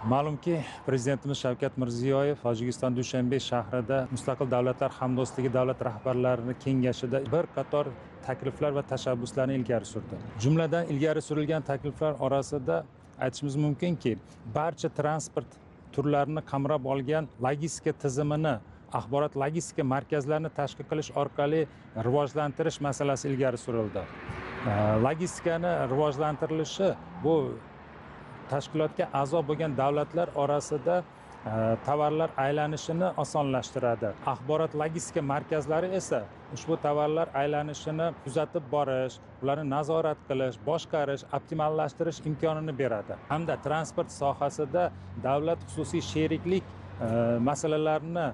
Ma'lumki, Prezidentimiz Shavkat Mirziyoyev Tojikiston Dushanbe shahrida Mustaqil Davlatlar Hamdo'stligi davlat rahbarlarining kengashida bir qator takliflar va tashabbuslarni ilgari surdi. Jumladan ilgari surilgan takliflar orasida aytishimiz mumkinki, barcha transport turlarini qamrab olgan logistika tizimini axborot logistika markazlarini tashkil qilish orqali rivojlantirish masalasi ilgari surildi. Logistikani rivojlantirilishi bu tashkilotga a'zo bo'lgan davlatlar orasida tovarlar aylanishini osonlashtiradi. Axborot logistika markazlari esa ushbu tovarlar aylanishini kuzatib borish, ularni nazorat qilish, boshqarish, optimallashtirish imkonini beradi. Hamda transport sohasida davlat xususiy sheriklik masalalarini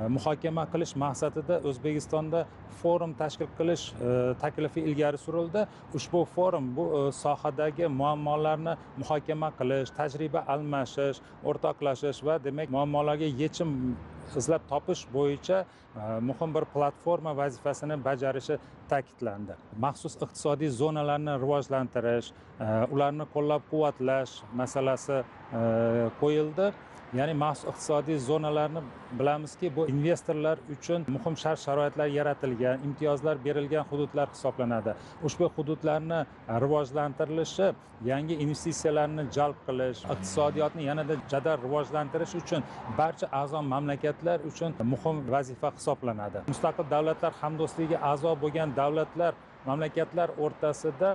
muhokama qilish maqsadida O'zbekistonda forum tashkil qilish taklifi ilgari surildi. Ushbu forum bu sohadagi muammolarni muhokama qilish, tajriba almashish, o'rtoqlashish va demak muammolarga yechim izlab topish bo'yicha muhim bir platforma vazifasini bajarishi ta'kidlandi. Maxsus iqtisodiy zonalarni rivojlantirish, ularni qo'llab-quvvatlash masalasi qo'yildi. Ya'ni maxsus iqtisodiy zonalarni bilamizki, bu investorlar uchun muhim shart-sharoitlar yaratilgan, imtiyozlar berilgan hududlar hisoblanadi. Ushbu hududlarni rivojlantirilishi, yangi investitsiyalarni jalb qilish, iqtisodiyotni yanada jadal rivojlantirish uchun barcha a'zo mamlakatlar uchun muhim vazifa hisoblanadi. Mustaqil Davlatlar Hamdo'stligiga a'zo bo'lgan davlatlar mamlakatlar o'rtasida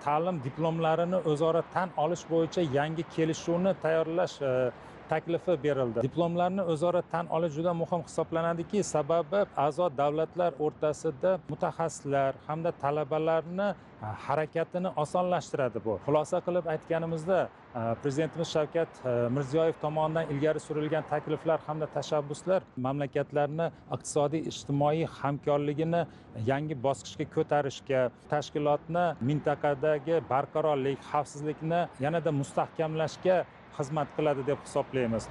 ta'lim diplomlarini o'zaro tan olish bo'yicha yangi kelishuvni tayyorlash taklifi berildi. Diplomlarni o'zaro tan olish juda muhim hisoblanadiki, sababi a'zo davlatlar o'rtasida mutaxassislar hamda talabalarni harakatini osonlashtiradi bu. Xulosa qilib aytganimizda, Prezidentimiz Shavkat Mirziyoyev tomonidan ilgari surilgan takliflar hamda tashabbuslar mamlakatlarni iqtisodiy ijtimoiy hamkorligini yangi bosqichga ko'tarishga, tashkilotni mintaqadagi barqarorlik, xavfsizlikni yanada mustahkamlashga xizmat qiladi deb hisoblaymiz.